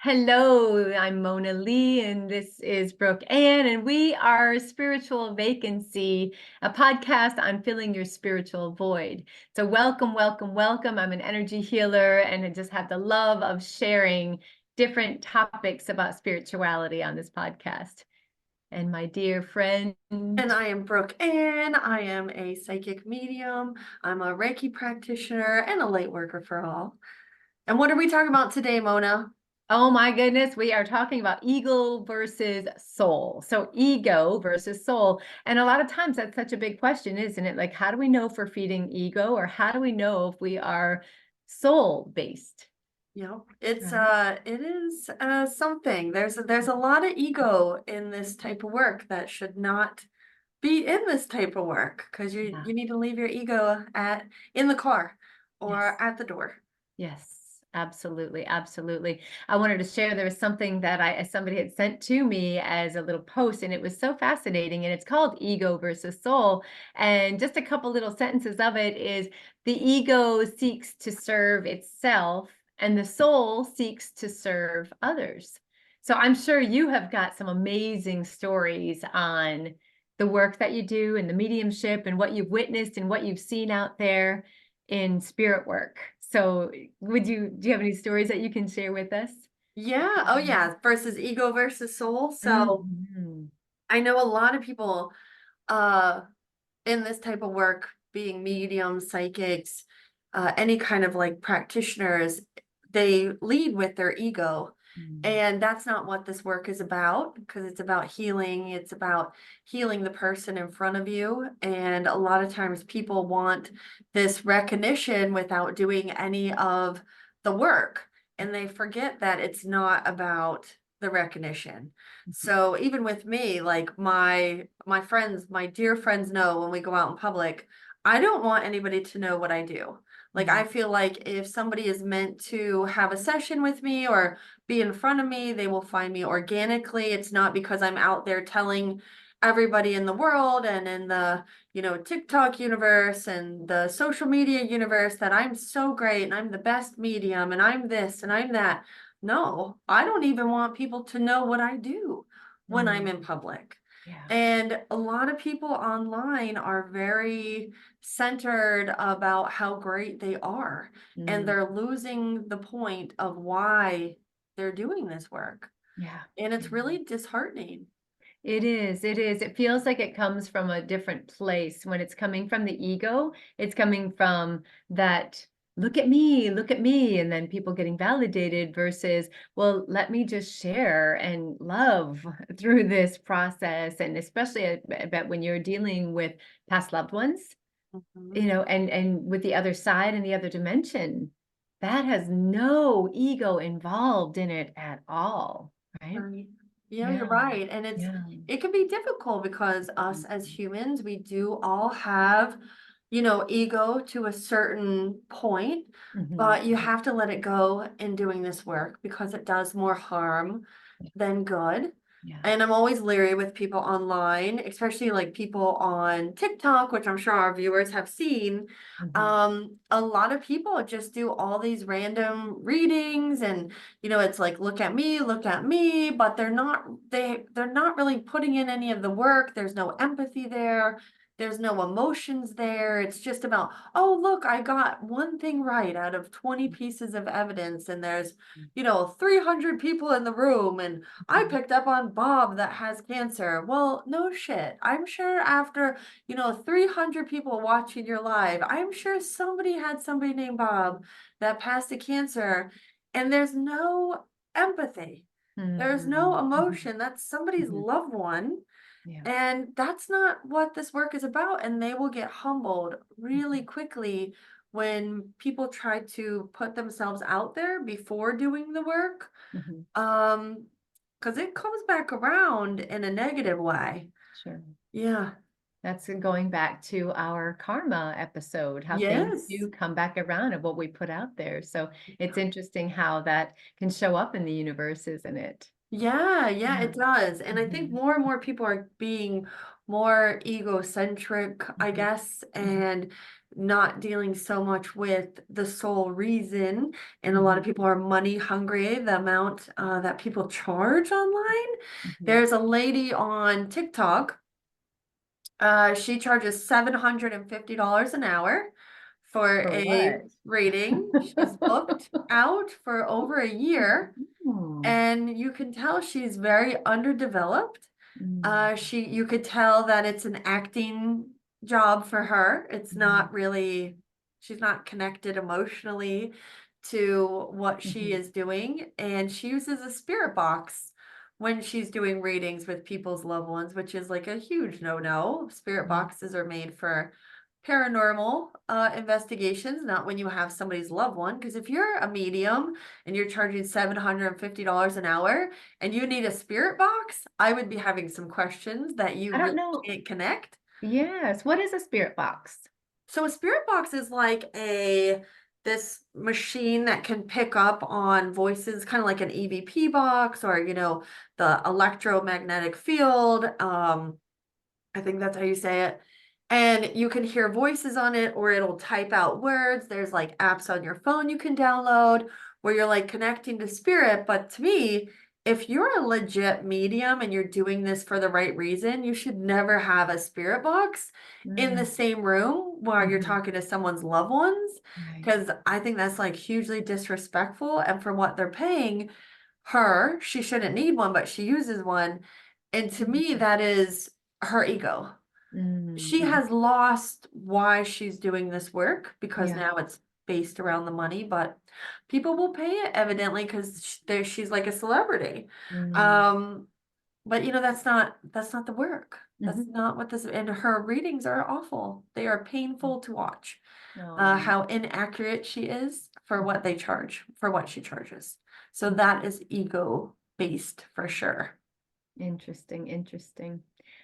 Hello, I'm Mona Lee, and this is Brooke Ann, and we are Spiritual Vacancy, a podcast on filling your spiritual void. So, welcome, welcome, welcome. I'm an energy healer, and I just have the love of sharing different topics about spirituality on this podcast. And my dear friend, And I am Brooke Ann. I am a psychic medium. I'm a Reiki practitioner and a light worker for all. And what are we talking about today, Mona? oh my goodness, we are talking about ego versus soul. So ego versus soul. And a lot of times that's such a big question, isn't it? Like, how do we know if we're feeding ego, or how do we know if we are soul based? It is something. There's a lot of ego in this type of work that should not be in this type of work, because Yeah. you need to leave your ego in the car Yes. or at the door. Yes, absolutely, absolutely. I wanted to share there was something that somebody had sent to me as a little post, and it was so fascinating. And it's called Ego versus Soul. And just a couple little sentences of it is the ego seeks to serve itself, and the soul seeks to serve others. So I'm sure you have got some amazing stories on the work that you do and the mediumship and what you've witnessed and what you've seen out there in spirit work. So do you have any stories that you can share with us? Yeah. Oh, yeah. Versus ego versus soul. So Mhm. I know a lot of people uh in this type of work, being mediums, psychics, any kind of like practitioners, they lead with their ego. Mm. And that's not what this work is about, because it's about healing. It's about healing the person in front of you. And a lot of times people want this recognition without doing any of the work. And they forget that it's not about the recognition. So even with me, like my friends, my dear friends know when we go out in public, I don't want anybody to know what I do. Like Mm. I feel like if somebody is meant to have a session with me or be in front of me, they will find me organically. It's not because I'm out there telling everybody in the world and in the, TikTok universe and the social media universe that I'm so great and I'm the best medium and I'm this and I'm that. No, I don't even want people to know what I do when I'm in Mm. public. Yeah. And a lot of people online are very centered about how great they are, and Mm. they're losing the point of why they're doing this work. Yeah. And it's Yeah. really disheartening. It is. It is. It feels like it comes from a different place. When it's coming from the ego, it's coming from that, look at me, and then people getting validated versus, well, let me just share and love through this process. And especially I bet when you're dealing with past loved ones, Mhm. and with the other side and the other dimension, that has no ego involved in it at all, right? Right. Yeah, you're Yeah. right. And Yeah. it can be difficult because us as Mhm. humans, we do all have, ego to a certain point, Mhm. but you have to let it go in doing this work because it does more harm than good. Yeah. And I'm always leery with people online, especially like people on TikTok, which I'm sure our viewers have seen. Mhm. A lot of people just do all these random readings, and it's like, look at me, but they're not really putting in any of the work. There's no empathy there. There's no emotions there. It's just about, oh, look, I got one thing right out of 20 pieces of evidence, and there's, 300 people in the room, and I Mhm. picked up on Bob that has cancer. Well, no shit. I'm sure after, 300 people watching your live, I'm sure somebody had somebody named Bob that passed the cancer, and there's no empathy. There's no Mhm. Mhm. emotion. That's somebody's Mhm. loved one. Yeah. And that's not what this work is about. And they will get humbled really Mhm. quickly when people try to put themselves out there before doing the work. Mhm. Um, because it comes back around in a negative way. Sure. Yeah. That's going back to our karma episode, how things Yes. do come back around of what we put out there. So it's interesting how that can show up in the universe, isn't it? Yeah, yeah, Yeah. it does. And I think Mhm. more and more people are being more egocentric, I Mhm. guess, Mhm. and not dealing so much with the sole reason. And a lot of people are money hungry, the amount that people charge online. Mhm. There's a lady on TikTok. She charges $750 an hour for For a what? reading. She's booked out for over a year, Oh. and you can tell she's very underdeveloped. Mm, You could tell that it's an acting job for her. It's mhm, not really, she's not connected emotionally to what she mhm, is doing. And she uses a spirit box when she's doing readings with people's loved ones, which is like a huge no-no. Spirit mhm, boxes are made for paranormal investigations, not when you have somebody's loved one. Because if you're a medium and you're charging $750 an hour, and you need a spirit box, I would be having some questions that you I don't really know. can't connect. Yes. What is a spirit box? So a spirit box is like this machine that can pick up on voices, kind of like an EVP box, or the electromagnetic field. I think that's how you say it. And you can hear voices on it, or it'll type out words. There's like apps on your phone you can download where you're like connecting to spirit. But to me, if you're a legit medium and you're doing this for the right reason, you should never have a spirit box in the Mm, same room while you're mhm, talking to someone's loved ones. right. Because I think that's like hugely disrespectful. And for what they're paying her, she shouldn't need one, but she uses one. And to me, Mhm, that is her ego. mm, She mhm. has lost why she's doing this work because Yeah. now it's based around the money, but people will pay it evidently because she's like a celebrity. Mm, Um, but that's not the work. That's mhm. not what this, and her readings are awful. They are painful to watch. Oh, How inaccurate she is for mhm. what they charge, for what she charges. So that is ego based for sure. Interesting, interesting.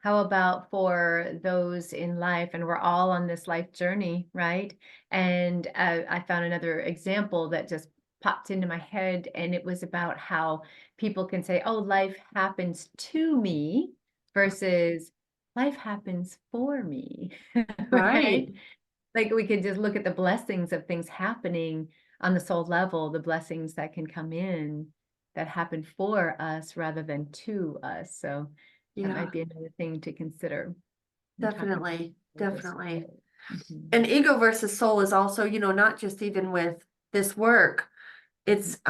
How about for those in life, and we're all on this life journey, right? And I found another example that just popped into my head, and it was about how people can say, "Oh, life happens to me," versus "life happens for me," Right. right? Like we can just look at the blessings of things happening on the soul level, the blessings that can come in that happen for us rather than to us. So that Yeah, might be another thing to consider when talking definitely. about this. Definitely. Mhm, And ego versus soul is also, not just even with this work. mhm, It's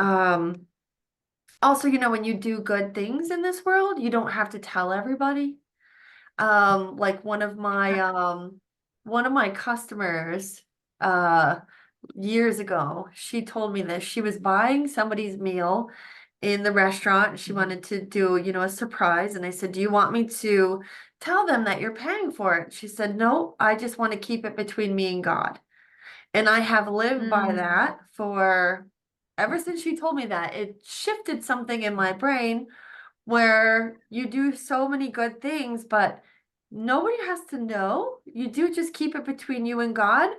also, when you do good things in this world, you don't have to tell everybody. Like one of my customers uh years ago, she told me this. She was buying somebody's meal in the restaurant. She mhm, wanted to do, a surprise. And I said, "Do you want me to tell them that you're paying for it?" She said, "No, I just want to keep it between me and God." And I have lived by mm, that for ever since she told me that. It shifted something in my brain where you do so many good things, but nobody has to know. You do just keep it between you and God.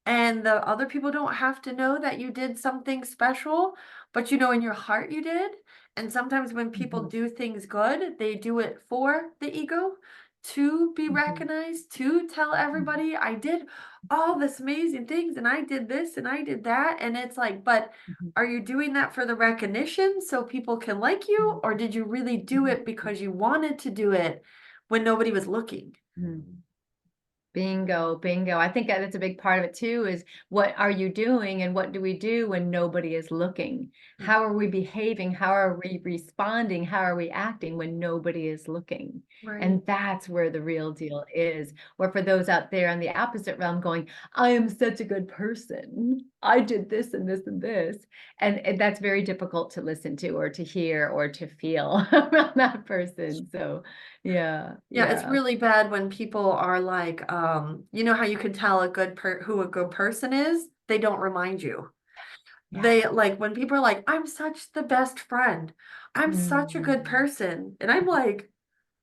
And the other people don't have to know that you did something special, but in your heart you did. And sometimes when people mhm, do things good, they do it for the ego to be mhm, recognized, to tell mhm, everybody, "I did all this amazing things and I did this and I did that." And it's like, but mhm, are you doing that for the recognition so people can like you? mhm, Or did you really do mhm, it because you wanted to do it when nobody was looking? mhm. Bingo, bingo. I think that's a big part of it too, is what are you doing and what do we do when nobody is looking? How are we behaving? How are we responding? How are we acting when nobody is looking? Right. And that's where the real deal is. Or for those out there in the opposite realm going, I am such a good person. I did this and this and this. And that's very difficult to listen to or to hear or to feel around that person. So yeah, Yeah, it's yeah. really bad when people are like, you know how you can tell who a good person is? They don't remind you. Yeah. They like when people are like, "I'm such the best friend. I'm such a good Mm. person." And I'm like,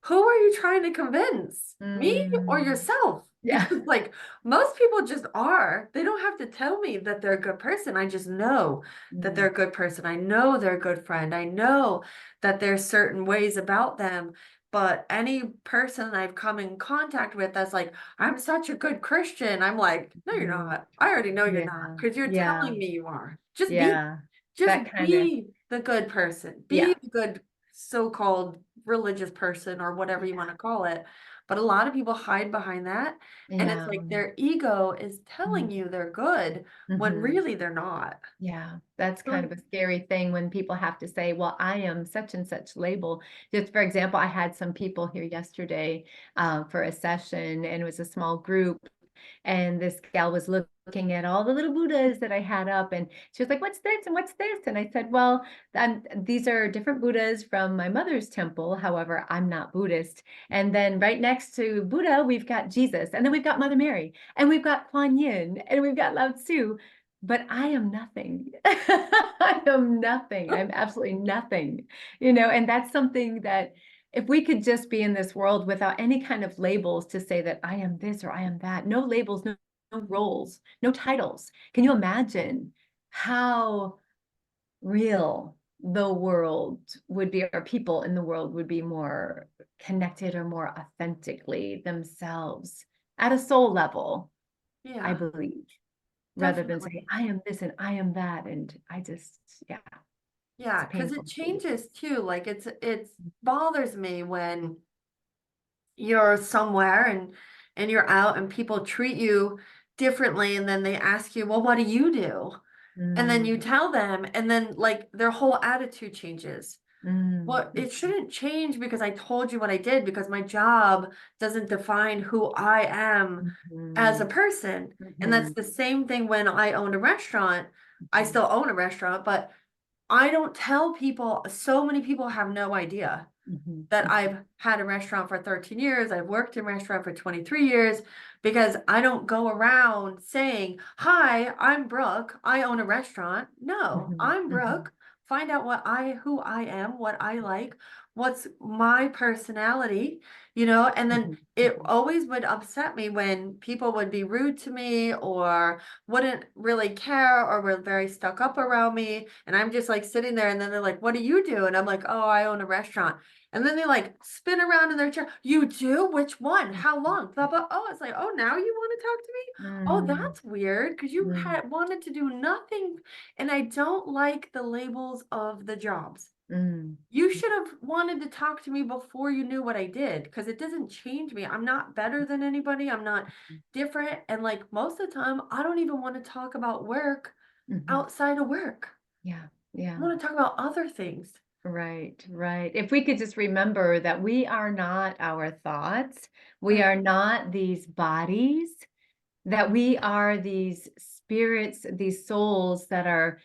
who are you trying to convince? Me or Mm. yourself? Yeah. Because like most people just are. They don't have to tell me that they're a good person. I just know that they're Mm. a good person. I know they're a good friend. I know that there's certain ways about them. But any person I've come in contact with that's like, I'm such a good Christian, I'm like, no, you're Mm, not. I already know you're not yeah, because you're yeah, telling me you are. yeah. Just That kind of, be the good person. Be yeah, the good so-called religious person or whatever you want yeah, to call it. But a lot of people hide behind that. And it's yeah. like their ego is telling you they're good when Mm-hmm. really they're not. Yeah, that's kind So, of a scary thing when people have to say, well, I am such and such label. Just for example, I had some people here yesterday for a session, and it was a small group. And this gal was looking at all the little Buddhas that I had up, and she was like, what's this and what's this? And I said, well, these are different Buddhas from my mother's temple. However, I'm not Buddhist. And then right next to Buddha, we've got Jesus, and then we've got Mother Mary, and we've got Kuan Yin, and we've got Lao Tzu. But I am nothing. I am nothing. I'm absolutely nothing, and that's something that if we could just be in this world without any kind of labels to say that I am this or I am that, no labels, no roles, no titles. Can you imagine how real the world would be, or people in the world would be more connected or more authentically themselves at a soul level, I yeah, believe, rather than saying definitely. I am this and I am that. And yeah, it's Yeah, a because painful it state. changes too. Like it's bothers me when you're somewhere and you're out and people treat you differently and then they ask you, well, what do you do? And then you Mm, tell them and then like their whole attitude changes. mm, Well, it shouldn't change because I told you what I did because my job doesn't define who I am as a mhm, person. And that's mhm, the same thing when I owned a restaurant. I mhm, still own a restaurant, but I don't tell people, so many people have no idea mhm, that mhm, I've had a restaurant for 13 years. I've worked in a restaurant for 23 years because I don't go around saying, "Hi, I'm Brooke. I own a restaurant." No, mhm, I'm mhm, Brooke. Find out who I am, what I like, what's my personality, and then mhm, it mhm, always would upset me when people would be rude to me or wouldn't really care or were very stuck up around me. And I'm just like sitting there and then they're like, what do you do? And I'm like, oh, I own a restaurant. And then they like spin around in their chair. You do? Which one? How long? Blah, blah. Oh, it's like, oh, now you want to talk to me? Oh, mm, that's weird because you mm, had wanted to do nothing. And I don't like the labels of the jobs. mm, You should have wanted to talk to me before you knew what I did because it doesn't change me. I'm not better than anybody. I'm not different. And like most of the time, I don't even want to talk about work mhm. outside of work. Yeah, I yeah. want to talk about other things. Right, right. If we could just remember that we are not our thoughts, we Right. are not these bodies, that we are these spirits, these souls that are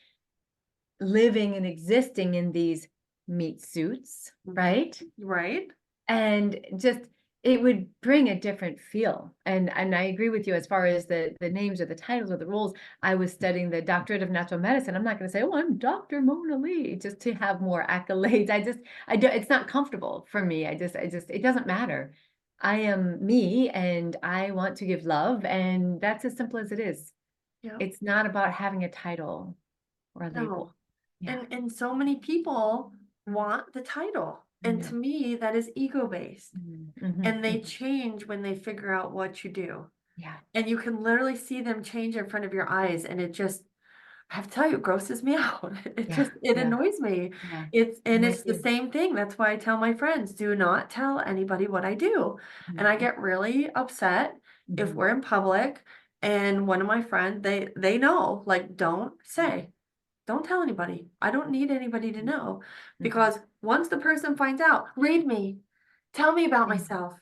living and existing in these meat suits, Mhm. right? Right. And just it would bring a different feel. And I agree with you as far as the names or the titles or the roles. I was studying the doctorate of natural medicine. I'm not going to say, oh, I'm Dr. Mona Lee, just to have more accolades. I don't, it's not comfortable for me. It doesn't matter. I am me and I want to give love, and that's as simple as it is. Yep. It's not about having a title or a label. No. Yeah. And so many people want the title. I And to know. me, that is ego based. Mhm, mhm, And they mhm. change when they figure out what you do. Yeah. And you can literally see them change in front of your eyes. And it just, I have to tell you, it grosses me out. Yeah. It Yeah. annoys me. Yeah. And I'm with it's the you. same thing. That's why I tell my friends, do not tell anybody what I do. And I Mhm, get really upset if mhm, we're in public and one of my friends, they know, like, don't say, don't tell anybody. I don't need anybody to mhm, know mhm. because once the person finds out, read me, tell me about Yeah, myself.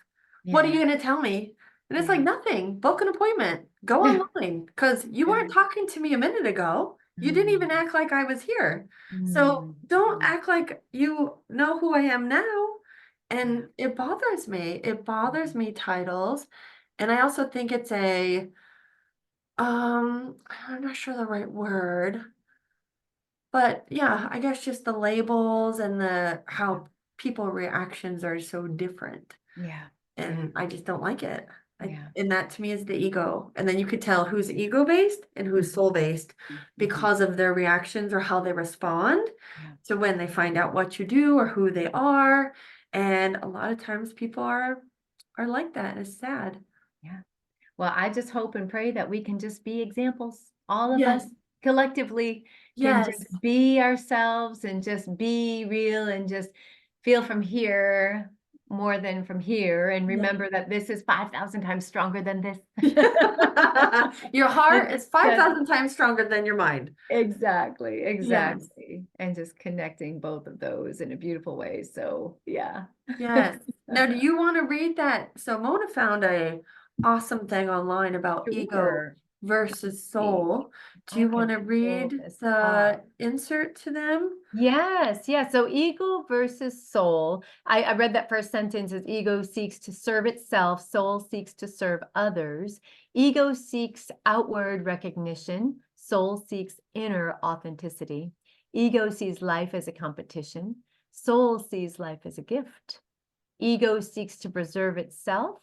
What are you yeah, going to tell me? And it's like yeah. nothing. Book an appointment. Go Yeah, online because you yeah. weren't talking to me a minute ago. You didn't even Mm, act like I was here. So mm, don't mm, act like you know who I am now. yeah. And it bothers me. It bothers Mhm, me titles. And I also think it's I'm not sure the right word, but yeah, I guess just the labels and the yeah, how people reactions are so different. yeah, yeah, And I just don't like it. yeah. And that to me is the ego. And then you could tell who's ego based and who's Mhm, soul based mhm, because of their reactions or how they respond yeah. to when they find out what you do or who they are. And a lot of times people are like that. It's sad. Yeah. Well, I just hope and pray that we can just be examples. All of us Yes. collectively can Yes. just be ourselves and just be real and just feel from here more than from here. And Yeah. remember that this is 5,000 times stronger than this. Your heart is That- 5,000 times stronger than your mind. exactly, Yes. exactly. And just connecting both of those in a beautiful way. So, yeah. Yes. Now, do you want to read that? So Mona found a awesome thing online about ego Sure. versus See, soul. Do I you can want to pull read this the up. insert to them? Yes, yes. So ego versus soul. I read that first sentence is ego seeks to serve itself, soul seeks to serve others. Ego seeks outward recognition, soul seeks inner authenticity. Ego sees life as a competition, soul sees life as a gift. Ego seeks to preserve itself.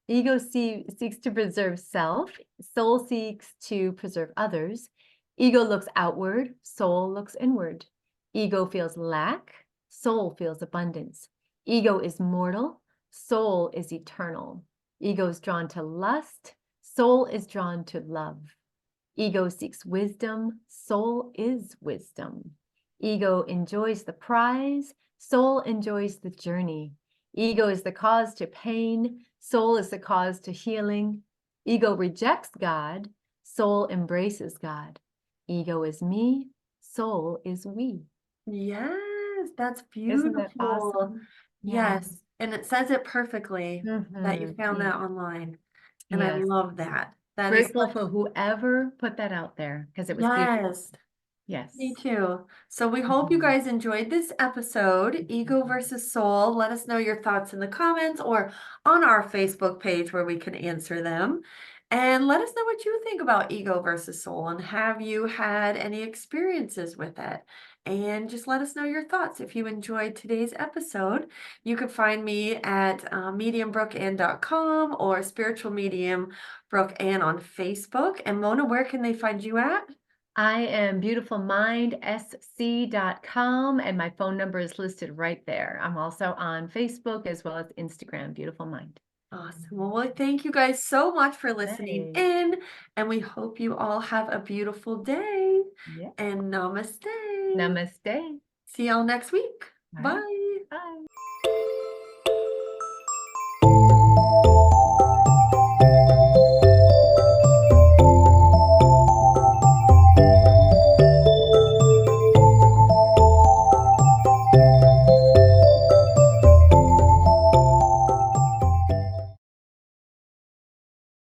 Ego seeks to preserve self, soul seeks to preserve others. Ego looks outward, soul looks inward. Ego feels lack, soul feels abundance. Ego is mortal, soul is eternal. Ego is drawn to lust, soul is drawn to love. Ego seeks wisdom, soul is wisdom. Ego enjoys the prize, soul enjoys the journey. Ego is the cause to pain, soul is the cause to healing. Ego rejects God, soul embraces God. Ego is me, soul is we. Yes, that's Isn't that beautiful. awesome? Yeah. Yes. And it says it perfectly that you found Yeah. that online. And I Yes. love that. That is Grateful such, for whoever put that out there because it was beautiful. yes. Me Yes. too. So we hope you Mhm. guys enjoyed this episode, Ego versus Soul. Let us know your thoughts in the comments or on our Facebook page where we can answer them. And let us know what you think about ego versus soul and have you had any experiences with it? And just let us know your thoughts. If you enjoyed today's episode, you can find me at mediumbrookeann.com or spiritual medium Brooke Ann on Facebook. And Mona, where can they find you at? I am beautifulmindsc.com and my phone number is listed right there. I'm also on Facebook as well as Instagram, Beautiful Mind. Awesome. Well, thank you guys so much for listening Hey. in, and we hope you all have a beautiful day. Yeah. And namaste. Namaste. See y'all next week. All right. Bye. Bye.